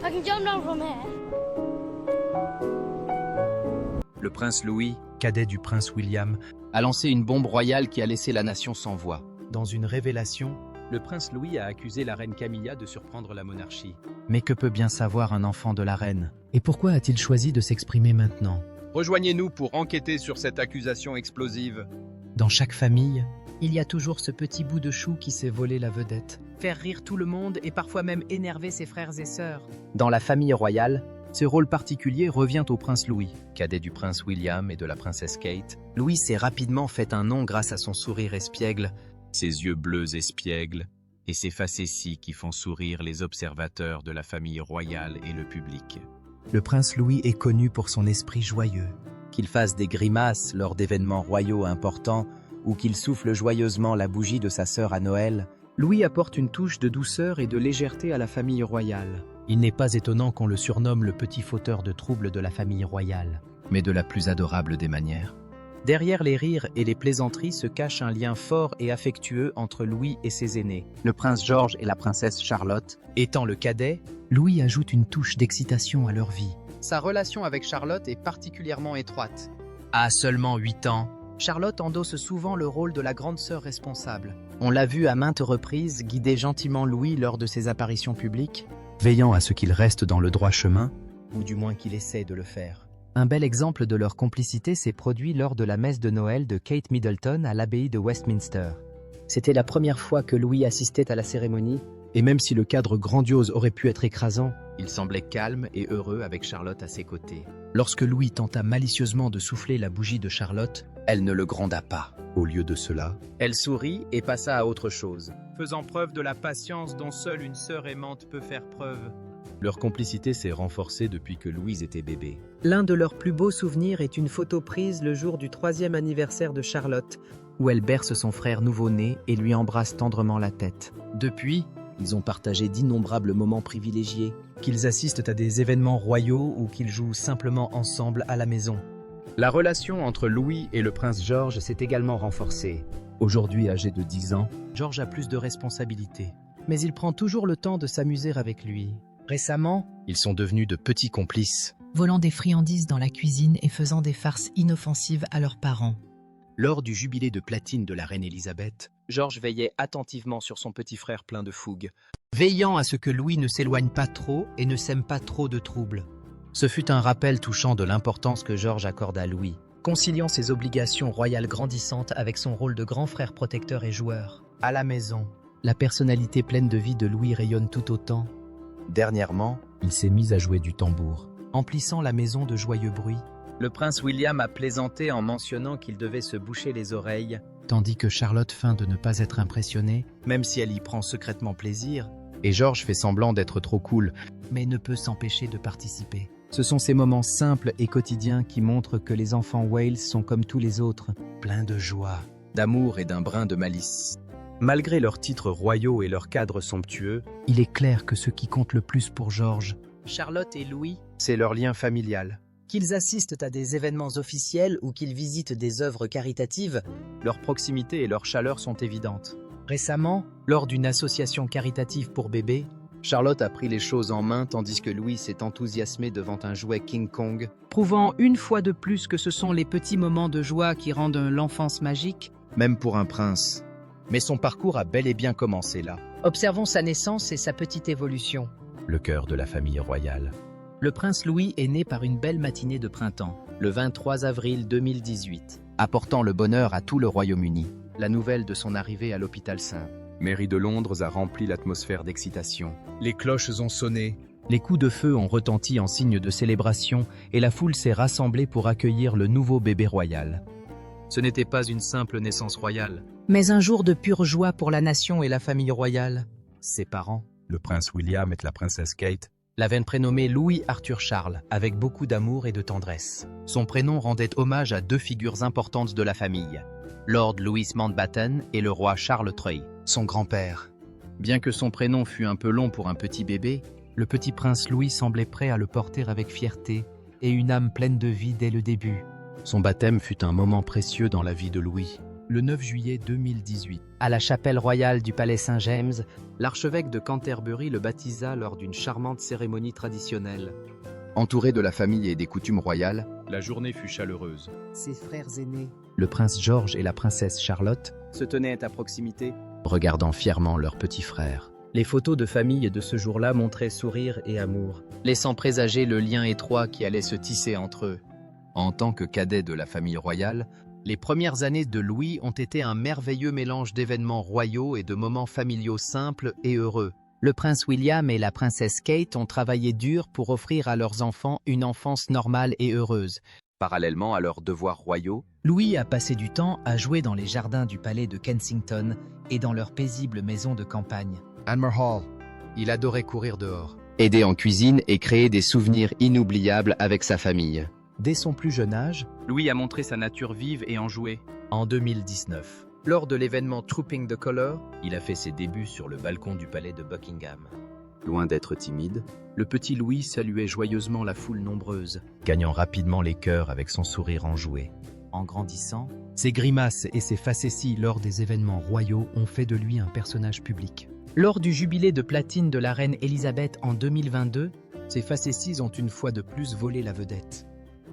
I can jump down from here. Le prince Louis cadet du prince William, a lancé une bombe royale qui a laissé la nation sans voix. dans une révélation. Le prince Louis a accusé la reine Camilla de surprendre la monarchie. Mais que peut bien savoir un enfant de la reine? Et pourquoi a-t-il choisi de s'exprimer maintenant? Rejoignez-nous pour enquêter sur cette accusation explosive. Dans chaque famille, il y a toujours ce petit bout de chou qui s'est volé la vedette. Faire rire tout le monde et parfois même énerver ses frères et sœurs. Dans la famille royale, Ce rôle particulier revient au prince Louis, cadet du prince William et de la princesse Kate. Louis s'est rapidement fait un nom grâce à son sourire espiègle, Ses yeux bleus espiègles et ses facéties qui font sourire les observateurs de la famille royale et le public. Le prince Louis est connu pour son esprit joyeux. qu'il fasse des grimaces lors d'événements royaux importants ou qu'il souffle joyeusement la bougie de sa sœur à Noël, Louis apporte une touche de douceur et de légèreté à la famille royale. Il n'est pas étonnant qu'on le surnomme le petit fauteur de troubles de la famille royale. mais de la plus adorable des manières. Derrière les rires et les plaisanteries se cache un lien fort et affectueux entre Louis et ses aînés. Le prince George et la princesse Charlotte, Étant le cadet, Louis ajoute une touche d'excitation à leur vie. Sa relation avec Charlotte est particulièrement étroite. À seulement 8 ans, Charlotte endosse souvent le rôle de la grande sœur responsable. on l'a vu à maintes reprises guider gentiment Louis lors de ses apparitions publiques. veillant à ce qu'il reste dans le droit chemin, Ou du moins qu'il essaie de le faire. Un bel exemple de leur complicité s'est produit lors de la messe de Noël de Kate Middleton à l'abbaye de Westminster. C'était la première fois que Louis assistait à la cérémonie. et même si le cadre grandiose aurait pu être écrasant, Il semblait calme et heureux avec Charlotte à ses côtés. lorsque Louis tenta malicieusement de souffler la bougie de Charlotte, Elle ne le gronda pas. au lieu de cela, Elle sourit et passa à autre chose. Faisant preuve de la patience dont seule une sœur aimante peut faire preuve. leur complicité s'est renforcée depuis que Louise était bébé. L'un de leurs plus beaux souvenirs est une photo prise le jour du 3e anniversaire de Charlotte, Où elle berce son frère nouveau-né et lui embrasse tendrement la tête. Depuis, Ils ont partagé d'innombrables moments privilégiés. qu'ils assistent à des événements royaux ou qu'ils jouent simplement ensemble à la maison. La relation entre Louis et le prince George s'est également renforcée. Aujourd'hui âgé de 10 ans, George a plus de responsabilités. mais il prend toujours le temps de s'amuser avec lui. Récemment, Ils sont devenus de petits complices. volant des friandises dans la cuisine et faisant des farces inoffensives à leurs parents. Lors du jubilé de platine de la reine Élisabeth, Georges veillait attentivement sur son petit frère plein de fougue. veillant à ce que Louis ne s'éloigne pas trop et ne sème pas trop de troubles. Ce fut un rappel touchant de l'importance que George accorde à Louis, Conciliant ses obligations royales grandissantes avec son rôle de grand frère protecteur et joueur. à la maison. La personnalité pleine de vie de Louis rayonne tout autant. Dernièrement, Il s'est mis à jouer du tambour, emplissant la maison de joyeux bruits, Le prince William a plaisanté en mentionnant qu'il devait se boucher les oreilles. tandis que Charlotte feint de ne pas être impressionnée, Même si elle y prend secrètement plaisir, et George fait semblant d'être trop cool. Mais ne peut s'empêcher de participer. Ce sont ces moments simples et quotidiens qui montrent que les enfants Wales sont comme tous les autres, pleins de joie. D'amour et d'un brin de malice. Malgré leurs titres royaux et leurs cadres somptueux, Il est clair que ce qui compte le plus pour George, Charlotte et Louis, c'est leur lien familial. qu'ils assistent à des événements officiels ou qu'ils visitent des œuvres caritatives, Leur proximité et leur chaleur sont évidentes. récemment, lors d'une association caritative pour bébés, Charlotte a pris les choses en main tandis que Louis s'est enthousiasmé devant un jouet King Kong. prouvant une fois de plus que ce sont les petits moments de joie qui rendent l'enfance magique. Même pour un prince. Mais son parcours a bel et bien commencé là. Observons sa naissance et sa petite évolution. le cœur de la famille royale. Le prince Louis est né par une belle matinée de printemps, le 23 avril 2018. Apportant le bonheur à tout le Royaume-Uni. La nouvelle de son arrivée à l'hôpital Saint. Mairie de Londres a rempli l'atmosphère d'excitation. Les cloches ont sonné. Les coups de feu ont retenti en signe de célébration et la foule s'est rassemblée pour accueillir le nouveau bébé royal. Ce n'était pas une simple naissance royale. Mais un jour de pure joie pour la nation et la famille royale. Ses parents Le prince William et la princesse Kate l'avaient prénommé Louis Arthur Charles, avec beaucoup d'amour et de tendresse. Son prénom rendait hommage à deux figures importantes de la famille, Lord Louis Mountbatten et le roi Charles III, son grand-père. Bien que son prénom fût un peu long pour un petit bébé, Le petit prince Louis semblait prêt à le porter avec fierté et une âme pleine de vie dès le début. Son baptême fut un moment précieux dans la vie de Louis. Le 9 juillet 2018, À la chapelle royale du palais Saint-James, l'archevêque de Canterbury le baptisa lors d'une charmante cérémonie traditionnelle. Entouré de la famille et des coutumes royales, La journée fut chaleureuse. Ses frères aînés, le prince George et la princesse Charlotte, se tenaient à proximité. regardant fièrement leur petit frère. Les photos de famille de ce jour-là montraient sourire et amour. Laissant présager le lien étroit qui allait se tisser entre eux. en tant que cadet de la famille royale, Les premières années de Louis ont été un merveilleux mélange d'événements royaux et de moments familiaux simples et heureux. Le prince William et la princesse Kate ont travaillé dur pour offrir à leurs enfants une enfance normale et heureuse. parallèlement à leurs devoirs royaux, Louis a passé du temps à jouer dans les jardins du palais de Kensington et dans leur paisible maison de campagne. Anmer Hall, il adorait courir dehors. aider en cuisine et créer des souvenirs inoubliables avec sa famille. Dès son plus jeune âge, Louis a montré sa nature vive et enjouée. en 2019, Lors de l'événement Trooping the Colour, il a fait ses débuts sur le balcon du palais de Buckingham. Loin d'être timide, Le petit Louis saluait joyeusement la foule nombreuse, gagnant rapidement les cœurs avec son sourire enjoué. En grandissant, ses grimaces et ses facéties lors des événements royaux ont fait de lui un personnage public. Lors du jubilé de platine de la reine Elisabeth en 2022, Ses facéties ont une fois de plus volé la vedette.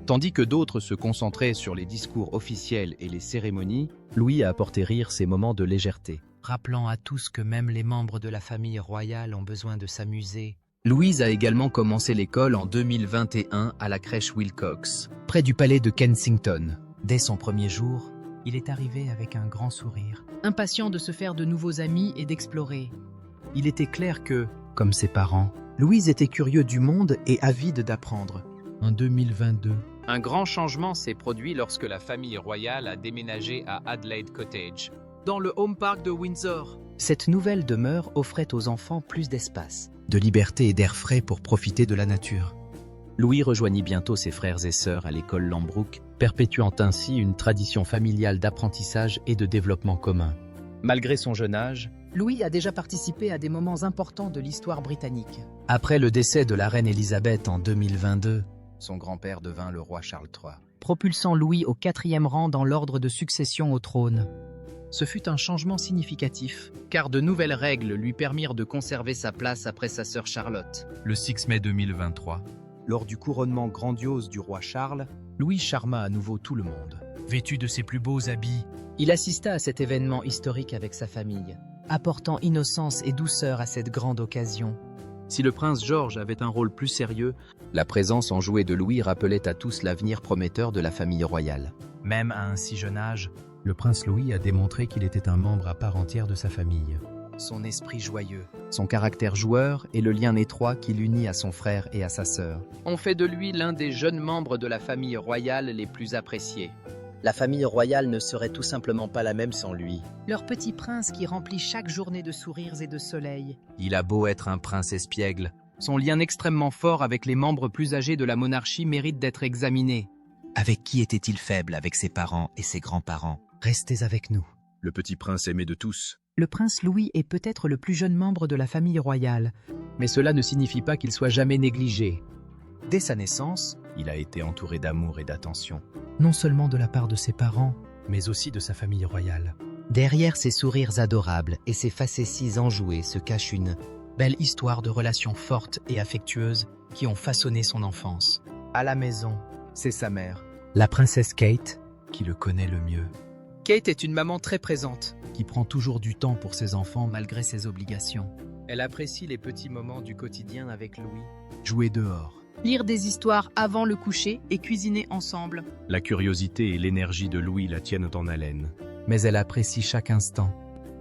Tandis que d'autres se concentraient sur les discours officiels et les cérémonies, Louis a apporté rire ces moments de légèreté. rappelant à tous que même les membres de la famille royale ont besoin de s'amuser. Louise a également commencé l'école en 2021 à la crèche Wilcox. Près du palais de Kensington. Dès son premier jour, il est arrivé avec un grand sourire. Impatient de se faire de nouveaux amis et d'explorer. Il était clair que, comme ses parents, Louise était curieux du monde et avide d'apprendre. En 2022, Un grand changement s'est produit lorsque la famille royale a déménagé à Adelaide Cottage, dans le Home Park de Windsor. Cette nouvelle demeure offrait aux enfants plus d'espace. de liberté et d'air frais pour profiter de la nature. Louis rejoignit bientôt ses frères et sœurs à l'école Lambrouck, perpétuant ainsi une tradition familiale d'apprentissage et de développement commun. Malgré son jeune âge, Louis a déjà participé à des moments importants de l'histoire britannique. après le décès de la reine Élisabeth en 2022, son grand-père devint le roi Charles III. Propulsant Louis au 4e rang dans l'ordre de succession au trône. Ce fut un changement significatif. Car de nouvelles règles lui permirent de conserver sa place après sa sœur Charlotte. Le 6 mai 2023, Lors du couronnement grandiose du roi Charles, Louis charma à nouveau tout le monde. Vêtu de ses plus beaux habits, Il assista à cet événement historique avec sa famille, apportant innocence et douceur à cette grande occasion. si le prince George avait un rôle plus sérieux, la présence enjouée de Louis rappelait à tous l'avenir prometteur de la famille royale. même à un si jeune âge, le prince Louis a démontré qu'il était un membre à part entière de sa famille. Son esprit joyeux. Son caractère joueur et le lien étroit qui l'unit à son frère et à sa sœur. On fait de lui l'un des jeunes membres de la famille royale les plus appréciés. La famille royale ne serait tout simplement pas la même sans lui. Leur petit prince qui remplit chaque journée de sourires et de soleil. Il a beau être un prince espiègle, Son lien extrêmement fort avec les membres plus âgés de la monarchie mérite d'être examiné. avec qui était-il faible avec ses parents et ses grands-parents? Restez avec nous. le petit prince aimé de tous. Le prince Louis est peut-être le plus jeune membre de la famille royale. Mais cela ne signifie pas qu'il soit jamais négligé. Dès sa naissance, il a été entouré d'amour et d'attention, Non seulement de la part de ses parents, mais aussi de sa famille royale. derrière ses sourires adorables et ses facéties enjouées se cache une belle histoire de relations fortes et affectueuses qui ont façonné son enfance. À la maison, c'est sa mère, La princesse Kate, qui le connaît le mieux, Kate est une maman très présente. qui prend toujours du temps pour ses enfants malgré ses obligations. Elle apprécie les petits moments du quotidien avec Louis. jouer dehors. Lire des histoires avant le coucher et cuisiner ensemble. La curiosité et l'énergie de Louis la tiennent en haleine. Mais elle apprécie chaque instant.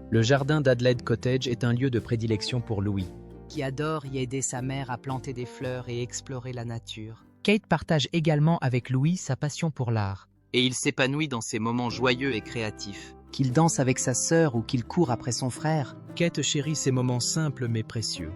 Le jardin d'Adelaide Cottage est un lieu de prédilection pour Louis. qui adore y aider sa mère à planter des fleurs et explorer la nature. Kate partage également avec Louis sa passion pour l'art. Et il s'épanouit dans ces moments joyeux et créatifs. Qu'il danse avec sa sœur ou qu'il court après son frère. Kate chérit ces moments simples mais précieux.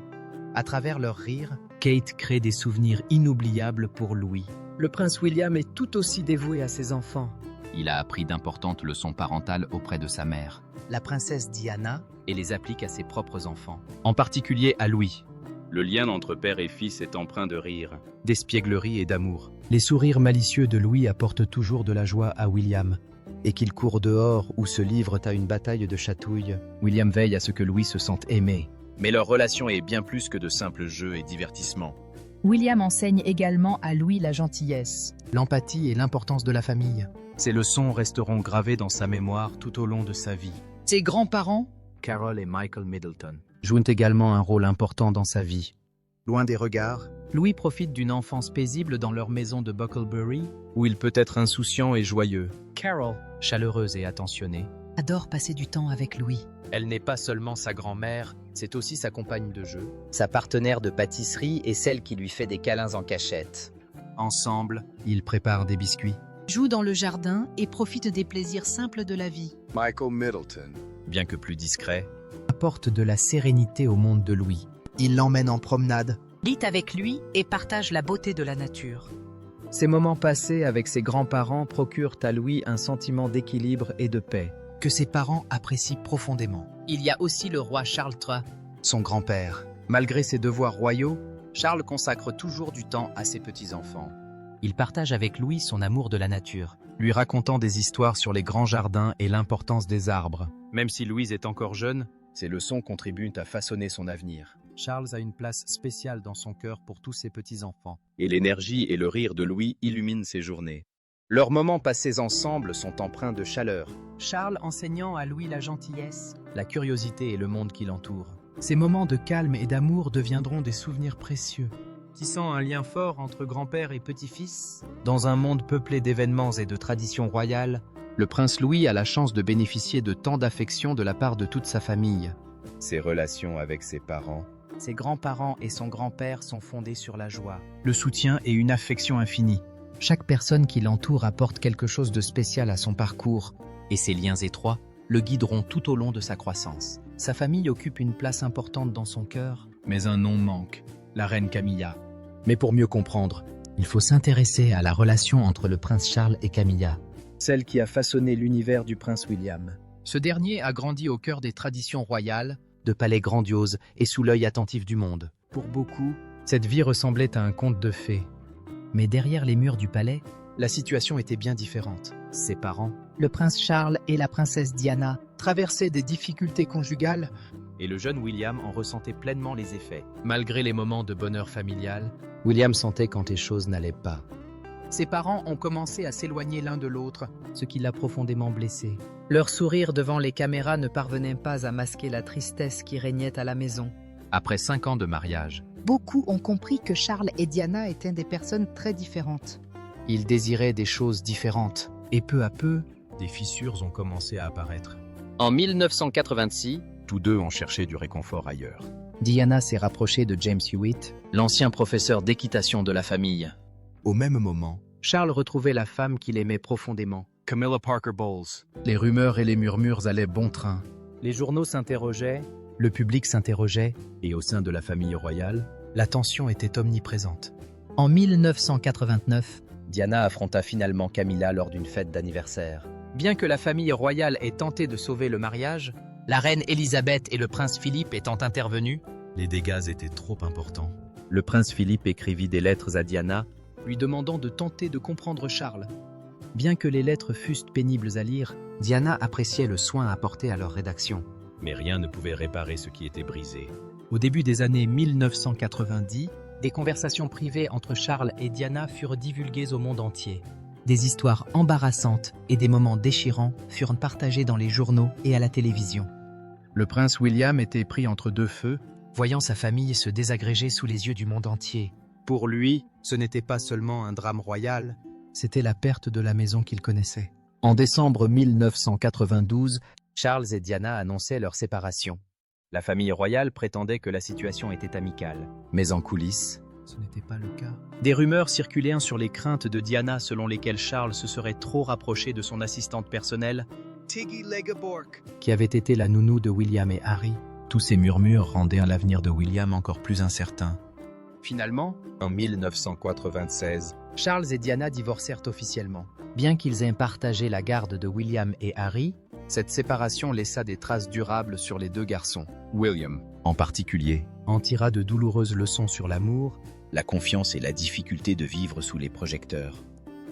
À travers leurs rires, Kate crée des souvenirs inoubliables pour Louis. Le prince William est tout aussi dévoué à ses enfants. Il a appris d'importantes leçons parentales auprès de sa mère. La princesse Diana, Et les applique à ses propres enfants. En particulier à Louis. Le lien entre père et fils est empreint de rire. D'espièglerie et d'amour. Les sourires malicieux de Louis apportent toujours de la joie à William. et qu'ils courent dehors ou se livrent à une bataille de chatouilles. William veille à ce que Louis se sente aimé. Mais leur relation est bien plus que de simples jeux et divertissements. William enseigne également à Louis la gentillesse. L'empathie et l'importance de la famille. Ces leçons resteront gravées dans sa mémoire tout au long de sa vie. Ses grands-parents, Carol et Michael Middleton. Jouent également un rôle important dans sa vie. Loin des regards, Louis profite d'une enfance paisible dans leur maison de Bucklebury, où il peut être insouciant et joyeux. Carol, chaleureuse et attentionnée. adore passer du temps avec Louis. Elle n'est pas seulement sa grand-mère, c'est aussi sa compagne de jeu. sa partenaire de pâtisserie est celle qui lui fait des câlins en cachette. Ensemble, Ils préparent des biscuits. Joue dans le jardin et profite des plaisirs simples de la vie. Michael Middleton. Bien que plus discret, Apportent de la sérénité au monde de Louis. Il l'emmène en promenade. Lit avec lui et partage la beauté de la nature. ces moments passés avec ses grands-parents procurent à Louis un sentiment d'équilibre et de paix. Que ses parents apprécient profondément. Il y a aussi le roi Charles III. Son grand-père. Malgré ses devoirs royaux, Charles consacre toujours du temps à ses petits-enfants, Il partage avec Louis son amour de la nature. lui racontant des histoires sur les grands jardins et l'importance des arbres. Même si Louise est encore jeune, ses leçons contribuent à façonner son avenir. Charles a une place spéciale dans son cœur pour tous ses petits-enfants. et l'énergie et le rire de Louis illuminent ses journées. Leurs moments passés ensemble sont empreints de chaleur, Charles enseignant à Louis la gentillesse. la curiosité et le monde qui l'entoure. Ces moments de calme et d'amour deviendront des souvenirs précieux. Tissant un lien fort entre grand-père et petit-fils. Dans un monde peuplé d'événements et de traditions royales, le prince Louis a la chance de bénéficier de tant d'affection de la part de toute sa famille. Ses relations avec ses parents, Ses grands-parents et son grand-père sont fondés sur la joie. Le soutien et une affection infinie. Chaque personne qui l'entoure apporte quelque chose de spécial à son parcours, et ces liens étroits le guideront tout au long de sa croissance. Sa famille occupe une place importante dans son cœur. Mais un nom manque, la reine Camilla. Mais pour mieux comprendre, il faut s'intéresser à la relation entre le prince Charles et Camilla. Celle qui a façonné l'univers du prince William. Ce dernier a grandi au cœur des traditions royales, de palais grandioses et sous l'œil attentif du monde. Pour beaucoup, Cette vie ressemblait à un conte de fées. Mais derrière les murs du palais, la situation était bien différente. Ses parents, Le prince Charles et la princesse Diana. traversaient des difficultés conjugales. et le jeune William en ressentait pleinement les effets. Malgré les moments de bonheur familial, William sentait quand les choses n'allaient pas, Ses parents ont commencé à s'éloigner l'un de l'autre. ce qui l'a profondément blessé. Leur sourire devant les caméras ne parvenait pas à masquer la tristesse qui régnait à la maison. après 5 ans de mariage, Beaucoup ont compris que Charles et Diana étaient des personnes très différentes. Ils désiraient des choses différentes. et peu à peu, des fissures ont commencé à apparaître. En 1986, tous deux ont cherché du réconfort ailleurs. Diana s'est rapprochée de James Hewitt, l'ancien professeur d'équitation de la famille. Au même moment, Charles retrouvait la femme qu'il aimait profondément, Camilla Parker Bowles. les rumeurs et les murmures allaient bon train. Les journaux s'interrogeaient, Le public s'interrogeait, et au sein de la famille royale, la tension était omniprésente. En 1989, Diana affronta finalement Camilla lors d'une fête d'anniversaire. bien que la famille royale ait tenté de sauver le mariage, la reine Élisabeth et le prince Philippe étant intervenus, Les dégâts étaient trop importants. Le prince Philippe écrivit des lettres à Diana. lui demandant de tenter de comprendre Charles. Bien que les lettres fussent pénibles à lire, Diana appréciait le soin apporté à leur rédaction. Mais rien ne pouvait réparer ce qui était brisé. au début des années 1990, des conversations privées entre Charles et Diana furent divulguées au monde entier. des histoires embarrassantes et des moments déchirants furent partagés dans les journaux et à la télévision. Le prince William était pris entre deux feux. Voyant sa famille se désagréger sous les yeux du monde entier, Pour lui, ce n'était pas seulement un drame royal, c'était la perte de la maison qu'il connaissait. En décembre 1992, Charles et Diana annonçaient leur séparation. La famille royale prétendait que la situation était amicale. Mais en coulisses, Ce n'était pas le cas. des rumeurs circulèrent sur les craintes de Diana selon lesquelles Charles se serait trop rapproché de son assistante personnelle, Tiggy Legabork, Qui avait été la nounou de William et Harry. Tous ces murmures rendaient l'avenir de William encore plus incertain. Finalement, En 1996, Charles et Diana divorcèrent officiellement. Bien qu'ils aient partagé la garde de William et Harry, cette séparation laissa des traces durables sur les deux garçons. William, en particulier, en tira de douloureuses leçons sur l'amour, la confiance et la difficulté de vivre sous les projecteurs.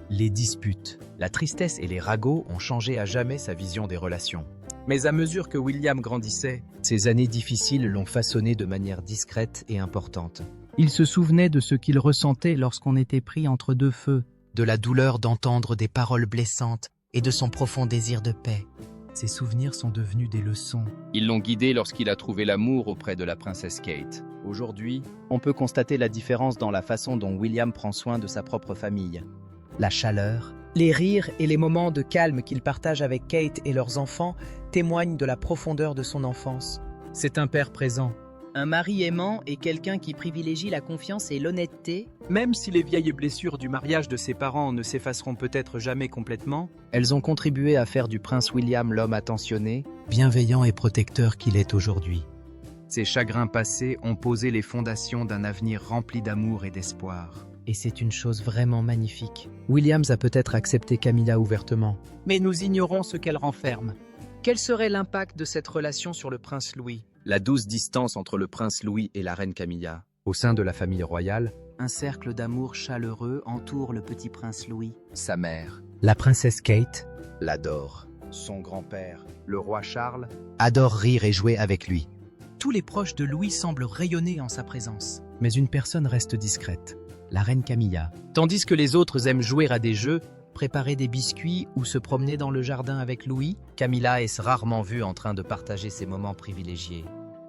les disputes, la tristesse et les ragots ont changé à jamais sa vision des relations. Mais à mesure que William grandissait, ces années difficiles l'ont façonné de manière discrète et importante. Il se souvenait de ce qu'il ressentait lorsqu'on était pris entre deux feux. De la douleur d'entendre des paroles blessantes et de son profond désir de paix. Ses souvenirs sont devenus des leçons. Ils l'ont guidé lorsqu'il a trouvé l'amour auprès de la princesse Kate. Aujourd'hui, on peut constater la différence dans la façon dont William prend soin de sa propre famille. La chaleur, les rires et les moments de calme qu'il partage avec Kate et leurs enfants témoignent de la profondeur de son enfance. C'est un père présent. Un mari aimant est quelqu'un qui privilégie la confiance et l'honnêteté. Même si les vieilles blessures du mariage de ses parents ne s'effaceront peut-être jamais complètement, Elles ont contribué à faire du prince William l'homme attentionné. Bienveillant et protecteur qu'il est aujourd'hui. ces chagrins passés ont posé les fondations d'un avenir rempli d'amour et d'espoir. Et c'est une chose vraiment magnifique. Williams a peut-être accepté Camilla ouvertement. Mais nous ignorons ce qu'elle renferme. Quel serait l'impact de cette relation sur le prince Louis ? La douce distance entre le prince Louis et la reine Camilla. Au sein de la famille royale, Un cercle d'amour chaleureux entoure le petit prince Louis. Sa mère La princesse Kate l'adore. Son grand-père, le roi Charles, adore rire et jouer avec lui. Tous les proches de Louis semblent rayonner en sa présence. Mais une personne reste discrète. La reine Camilla. Tandis que les autres aiment jouer à des jeux, préparer des biscuits ou se promener dans le jardin avec Louis, Camilla est rarement vue en train de partager ces moments privilégiés.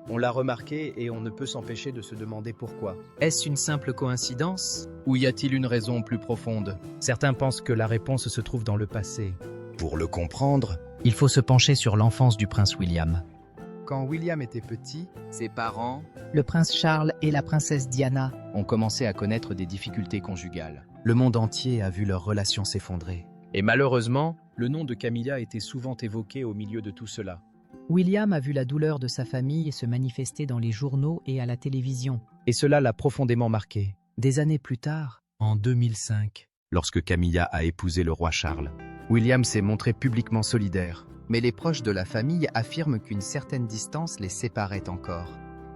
On l'a remarqué et on ne peut s'empêcher de se demander pourquoi. est-ce une simple coïncidence ? ou y a-t-il une raison plus profonde? Certains pensent que la réponse se trouve dans le passé. Pour le comprendre, Il faut se pencher sur l'enfance du prince William. Quand William était petit, Ses parents Le prince Charles et la princesse Diana. ont commencé à connaître des difficultés conjugales. Le monde entier a vu leur relation s'effondrer. et malheureusement, le nom de Camilla était souvent évoqué au milieu de tout cela. William a vu la douleur de sa famille se manifester dans les journaux et à la télévision. Et cela l'a profondément marqué. Des années plus tard, En 2005, lorsque Camilla a épousé le roi Charles, William s'est montré publiquement solidaire. Mais les proches de la famille affirment qu'une certaine distance les séparait encore.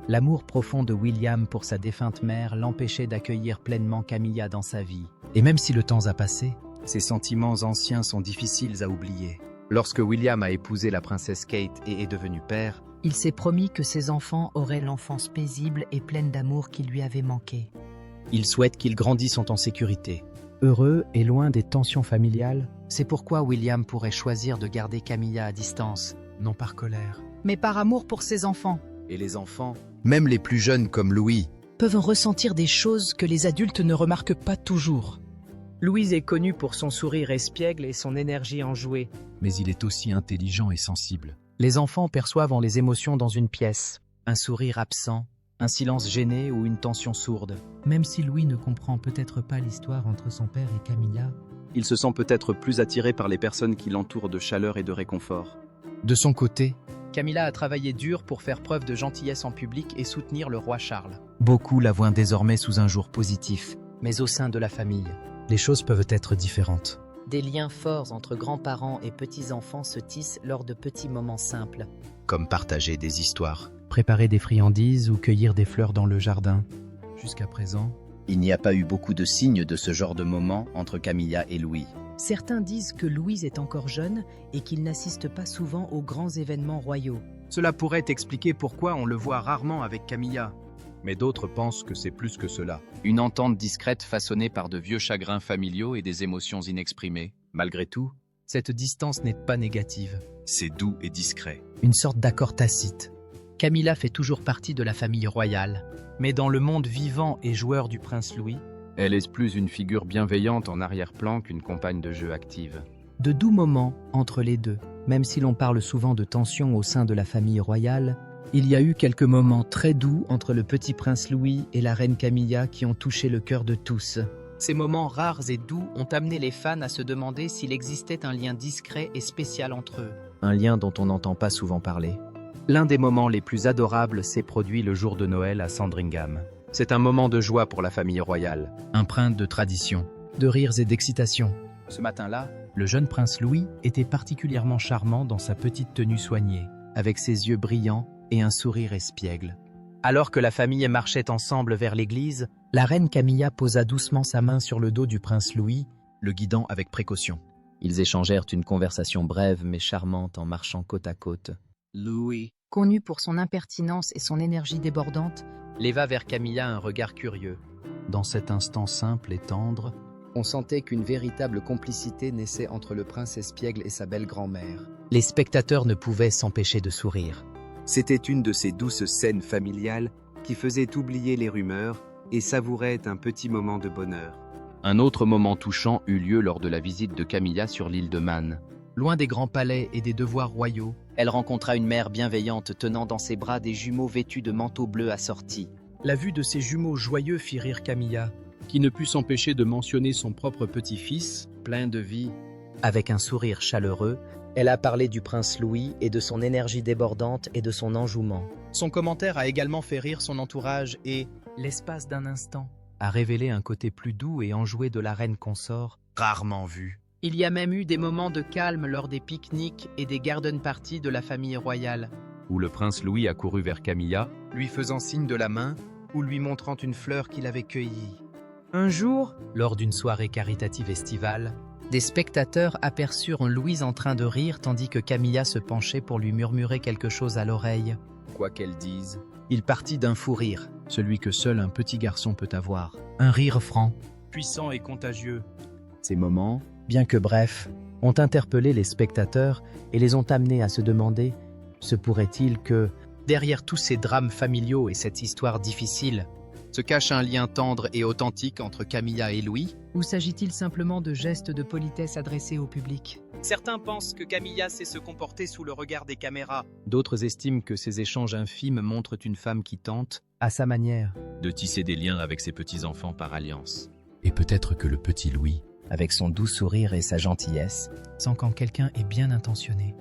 l'amour profond de William pour sa défunte mère l'empêchait d'accueillir pleinement Camilla dans sa vie. et même si le temps a passé, Ces sentiments anciens sont difficiles à oublier. Lorsque William a épousé la princesse Kate et est devenu père, Il s'est promis que ses enfants auraient l'enfance paisible et pleine d'amour qui lui avait manqué. il souhaite qu'ils grandissent en sécurité. Heureux et loin des tensions familiales, C'est pourquoi William pourrait choisir de garder Camilla à distance. Non par colère. mais par amour pour ses enfants, Et les enfants, même les plus jeunes comme Louis, peuvent ressentir des choses que les adultes ne remarquent pas toujours. Louise est connue pour son sourire espiègle et son énergie enjouée. mais il est aussi intelligent et sensible. Les enfants perçoivent les émotions dans une pièce. Un sourire absent, un silence gêné ou une tension sourde. Même si Louis ne comprend peut-être pas l'histoire entre son père et Camilla, il se sent peut-être plus attiré par les personnes qui l'entourent de chaleur et de réconfort. De son côté, Camilla a travaillé dur pour faire preuve de gentillesse en public et soutenir le roi Charles. beaucoup la voient désormais sous un jour positif. Mais au sein de la famille, Les choses peuvent être différentes. des liens forts entre grands-parents et petits-enfants se tissent lors de petits moments simples. Comme partager des histoires. Préparer des friandises ou cueillir des fleurs dans le jardin. Jusqu'à présent, il n'y a pas eu beaucoup de signes de ce genre de moment entre Camilla et Louis. certains disent que Louise est encore jeune et qu'il n'assiste pas souvent aux grands événements royaux. Cela pourrait expliquer pourquoi on le voit rarement avec Camilla. Mais d'autres pensent que c'est plus que cela. Une entente discrète façonnée par de vieux chagrins familiaux et des émotions inexprimées. Malgré tout, cette distance n'est pas négative. C'est doux et discret. Une sorte d'accord tacite. Camilla fait toujours partie de la famille royale. Mais dans le monde vivant et joueur du prince Louis, elle est plus une figure bienveillante en arrière-plan qu'une compagne de jeu active. De doux moments entre les deux. Même si l'on parle souvent de tensions au sein de la famille royale, il y a eu quelques moments très doux entre le petit prince Louis et la reine Camilla qui ont touché le cœur de tous. ces moments rares et doux ont amené les fans à se demander s'il existait un lien discret et spécial entre eux. Un lien dont on n'entend pas souvent parler. L'un des moments les plus adorables s'est produit le jour de Noël à Sandringham. C'est un moment de joie pour la famille royale. Empreinte de tradition, de rires et d'excitation. Ce matin-là, Le jeune prince Louis était particulièrement charmant dans sa petite tenue soignée, avec ses yeux brillants et un sourire espiègle. Alors que la famille marchait ensemble vers l'église, La reine Camilla posa doucement sa main sur le dos du prince Louis le guidant avec précaution. Ils échangèrent une conversation brève mais charmante en marchant côte à côte. Louis, Connu pour son impertinence et son énergie débordante, Leva vers Camilla un regard curieux. Dans cet instant simple et tendre, On sentait qu'une véritable complicité naissait entre le prince espiègle et sa belle grand-mère. les spectateurs ne pouvaient s'empêcher de sourire. C'était une de ces douces scènes familiales qui faisaient oublier les rumeurs et savouraient un petit moment de bonheur. Un autre moment touchant eut lieu lors de la visite de Camilla sur l'île de Man. Loin des grands palais et des devoirs royaux, Elle rencontra une mère bienveillante tenant dans ses bras des jumeaux vêtus de manteaux bleus assortis. la vue de ces jumeaux joyeux fit rire Camilla, qui ne put s'empêcher de mentionner son propre petit-fils, plein de vie. Avec un sourire chaleureux, Elle a parlé du prince Louis et de son énergie débordante et de son enjouement. Son commentaire a également fait rire son entourage et, l'espace d'un instant. a révélé un côté plus doux et enjoué de la reine consort. rarement vu, Il y a même eu des moments de calme lors des pique-niques et des garden parties de la famille royale, Où le prince Louis accourut vers Camilla, lui faisant signe de la main ou lui montrant une fleur qu'il avait cueillie. Un jour, Lors d'une soirée caritative estivale, Des spectateurs aperçurent Louise en train de rire tandis que Camilla se penchait pour lui murmurer quelque chose à l'oreille. Quoi qu'elle dise, Il partit d'un fou rire, celui que seul un petit garçon peut avoir. Un rire franc. Puissant et contagieux. Ces moments, bien que brefs, ont interpellé les spectateurs et les ont amenés à se demander « Se pourrait-il que, Derrière tous ces drames familiaux et cette histoire difficile, se cache un lien tendre et authentique entre Camilla et Louis. Ou s'agit-il simplement de gestes de politesse adressés au public? Certains pensent que Camilla sait se comporter sous le regard des caméras. d'autres estiment que ces échanges infimes montrent une femme qui tente, à sa manière, de tisser des liens avec ses petits-enfants par alliance. Et peut-être que le petit Louis, avec son doux sourire et sa gentillesse, Sans quand quelqu'un est bien intentionné.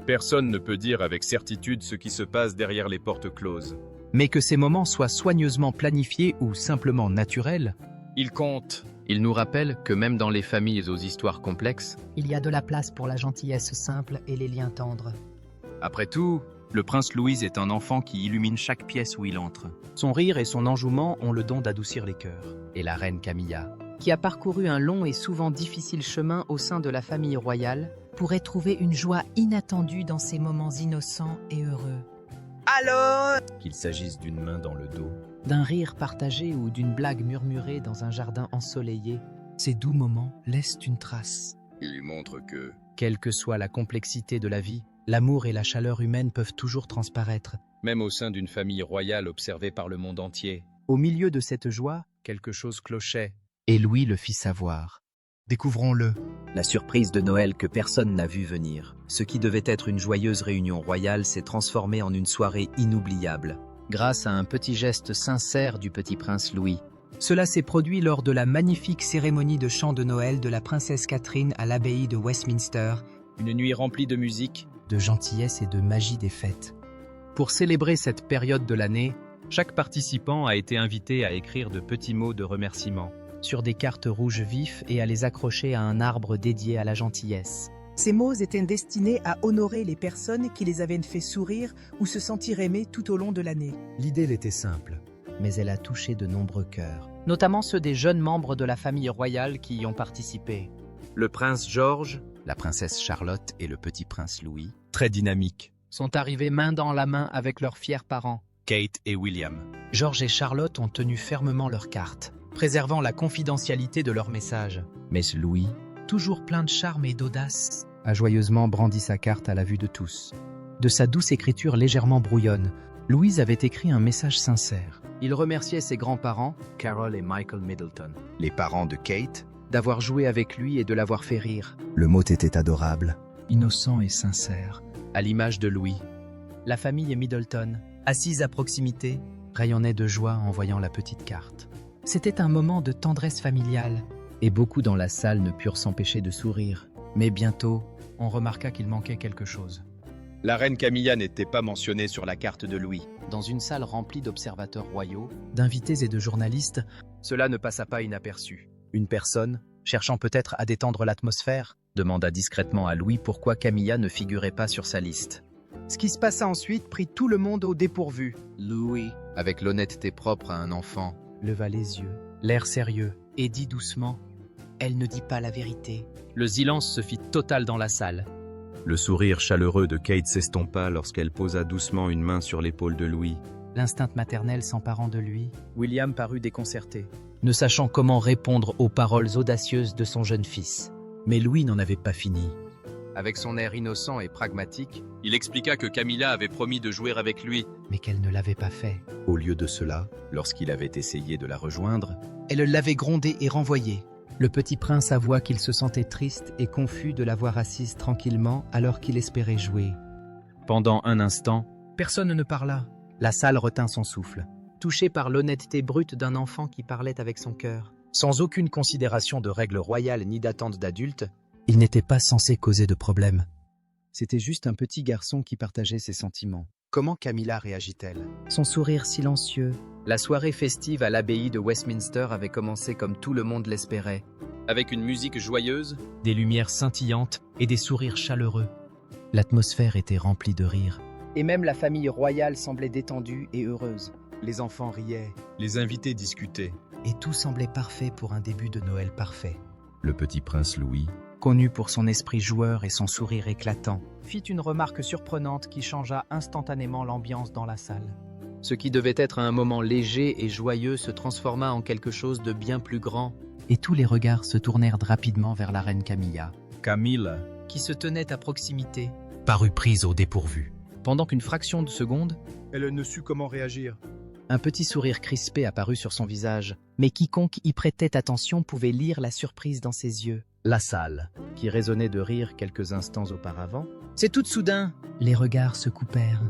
Personne ne peut dire avec certitude ce qui se passe derrière les portes closes. Mais que ces moments soient soigneusement planifiés ou simplement naturels, Il compte. il nous rappelle que même dans les familles aux histoires complexes, Il y a de la place pour la gentillesse simple et les liens tendres. Après tout, le prince Louis est un enfant qui illumine chaque pièce où il entre. son rire et son enjouement ont le don d'adoucir les cœurs. et la reine Camilla, Qui a parcouru un long et souvent difficile chemin au sein de la famille royale, pourrait trouver une joie inattendue dans ces moments innocents et heureux. qu'il s'agisse d'une main dans le dos, D'un rire partagé ou d'une blague murmurée dans un jardin ensoleillé, ces doux moments laissent une trace. Il lui montre que, quelle que soit la complexité de la vie, l'amour et la chaleur humaine peuvent toujours transparaître. même au sein d'une famille royale observée par le monde entier, Au milieu de cette joie, quelque chose clochait. Et Louis le fit savoir. Découvrons-le. la surprise de Noël que personne n'a vu venir. Ce qui devait être une joyeuse réunion royale s'est transformé en une soirée inoubliable, grâce à un petit geste sincère du petit prince Louis. cela s'est produit lors de la magnifique cérémonie de chant de Noël de la princesse Catherine à l'abbaye de Westminster, Une nuit remplie de musique. De gentillesse et de magie des fêtes. Pour célébrer cette période de l'année, chaque participant a été invité à écrire de petits mots de remerciement. Sur des cartes rouges vifs et à les accrocher à un arbre dédié à la gentillesse. Ces mots étaient destinés à honorer les personnes qui les avaient fait sourire ou se sentir aimées tout au long de l'année. L'idée était simple. mais elle a touché de nombreux cœurs. Notamment ceux des jeunes membres de la famille royale qui y ont participé. Le prince George, La princesse Charlotte et le petit prince Louis, Très dynamique. Sont arrivés main dans la main avec leurs fiers parents. Kate et William. George et Charlotte ont tenu fermement leurs cartes, Préservant la confidentialité de leur message. Mais Louis toujours plein de charme et d'audace. a joyeusement brandi sa carte à la vue de tous. De sa douce écriture légèrement brouillonne, Louise avait écrit un message sincère. Il remerciait ses grands-parents, Carol et Michael Middleton, les parents de Kate, d'avoir joué avec lui et de l'avoir fait rire. Le mot était adorable, innocent et sincère. À l'image de Louis, La famille Middleton, assise à proximité, Rayonnait de joie en voyant la petite carte. c'était un moment de tendresse familiale. Et beaucoup dans la salle ne purent s'empêcher de sourire. Mais bientôt, On remarqua qu'il manquait quelque chose. La reine Camilla n'était pas mentionnée sur la carte de Louis. dans une salle remplie d'observateurs royaux, D'invités et de journalistes, cela ne passa pas inaperçu. Une personne, cherchant peut-être à détendre l'atmosphère, demanda discrètement à Louis pourquoi Camilla ne figurait pas sur sa liste. Ce qui se passa ensuite prit tout le monde au dépourvu. Louis, Avec l'honnêteté propre à un enfant, leva les yeux. l'air sérieux, et dit doucement Elle ne dit pas la vérité. Le silence se fit total dans la salle. Le sourire chaleureux de Kate s'estompa lorsqu'elle posa doucement une main sur l'épaule de Louis. L'instinct maternel s'emparant de lui. William parut déconcerté. Ne sachant comment répondre aux paroles audacieuses de son jeune fils. Mais Louis n'en avait pas fini. Avec son air innocent et pragmatique, il expliqua que Camilla avait promis de jouer avec lui. Mais qu'elle ne l'avait pas fait. Au lieu de cela, lorsqu'il avait essayé de la rejoindre, Elle l'avait grondé et renvoyé. Le petit prince avoua qu'il se sentait triste et confus de la voir assise tranquillement alors qu'il espérait jouer. pendant un instant, Personne ne parla. La salle retint son souffle. Touché par l'honnêteté brute d'un enfant qui parlait avec son cœur. Sans aucune considération de règles royales ni d'attente d'adultes, Il n'était pas censé causer de problème. C'était juste un petit garçon qui partageait ses sentiments. comment Camilla réagit-elle? Son sourire silencieux. La soirée festive à l'abbaye de Westminster avait commencé comme tout le monde l'espérait. Avec une musique joyeuse, des lumières scintillantes et des sourires chaleureux. L'atmosphère était remplie de rires. Et même la famille royale semblait détendue et heureuse. Les enfants riaient. Les invités discutaient. Et tout semblait parfait pour un début de Noël parfait. Le petit prince Louis, Connu pour son esprit joueur et son sourire éclatant, fit une remarque surprenante qui changea instantanément l'ambiance dans la salle. ce qui devait être un moment léger et joyeux se transforma en quelque chose de bien plus grand. Et tous les regards se tournèrent rapidement vers la reine Camilla. Camille, Qui se tenait à proximité. Parut prise au dépourvu. Pendant qu'une fraction de seconde, Elle ne sut comment réagir. Un petit sourire crispé apparut sur son visage. mais quiconque y prêtait attention pouvait lire la surprise dans ses yeux. La salle. Qui résonnait de rire quelques instants auparavant. C'est tout soudain. Les regards se coupèrent.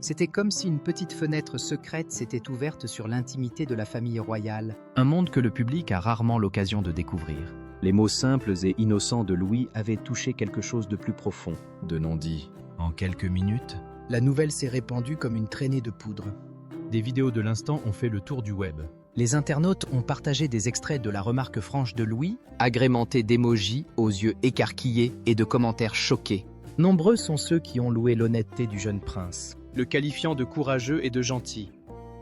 C'était comme si une petite fenêtre secrète s'était ouverte sur l'intimité de la famille royale. Un monde que le public a rarement l'occasion de découvrir. Les mots simples et innocents de Louis avaient touché quelque chose de plus profond, de non-dit. En quelques minutes, La nouvelle s'est répandue comme une traînée de poudre. des vidéos de l'instant ont fait le tour du web. Les internautes ont partagé des extraits de la remarque franche de Louis, Agrémenté d'émojis aux yeux écarquillés et de commentaires choqués. Nombreux sont ceux qui ont loué l'honnêteté du jeune prince, le qualifiant de courageux et de gentil.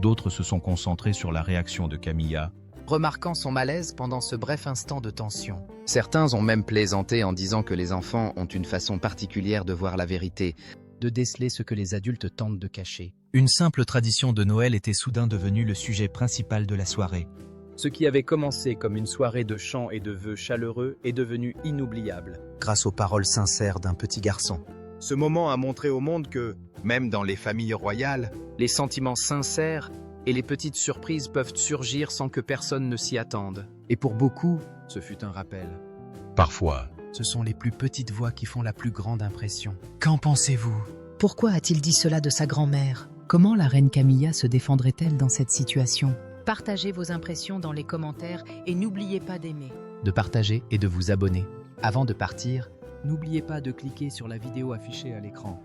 d'autres se sont concentrés sur la réaction de Camilla. remarquant son malaise pendant ce bref instant de tension. Certains ont même plaisanté en disant que les enfants ont une façon particulière de voir la vérité. De déceler ce que les adultes tentent de cacher. Une simple tradition de Noël était soudain devenue le sujet principal de la soirée. Ce qui avait commencé comme une soirée de chants et de vœux chaleureux est devenu inoubliable. Grâce aux paroles sincères d'un petit garçon. Ce moment a montré au monde que, même dans les familles royales, Les sentiments sincères et les petites surprises peuvent surgir sans que personne ne s'y attende. Et pour beaucoup, ce fut un rappel. Parfois, ce sont les plus petites voix qui font la plus grande impression. Qu'en pensez-vous? Pourquoi a-t-il dit cela de sa grand-mère? Comment la reine Camilla se défendrait-elle dans cette situation? Partagez vos impressions dans les commentaires et n'oubliez pas d'aimer. De partager et de vous abonner. Avant de partir, n'oubliez pas de cliquer sur la vidéo affichée à l'écran.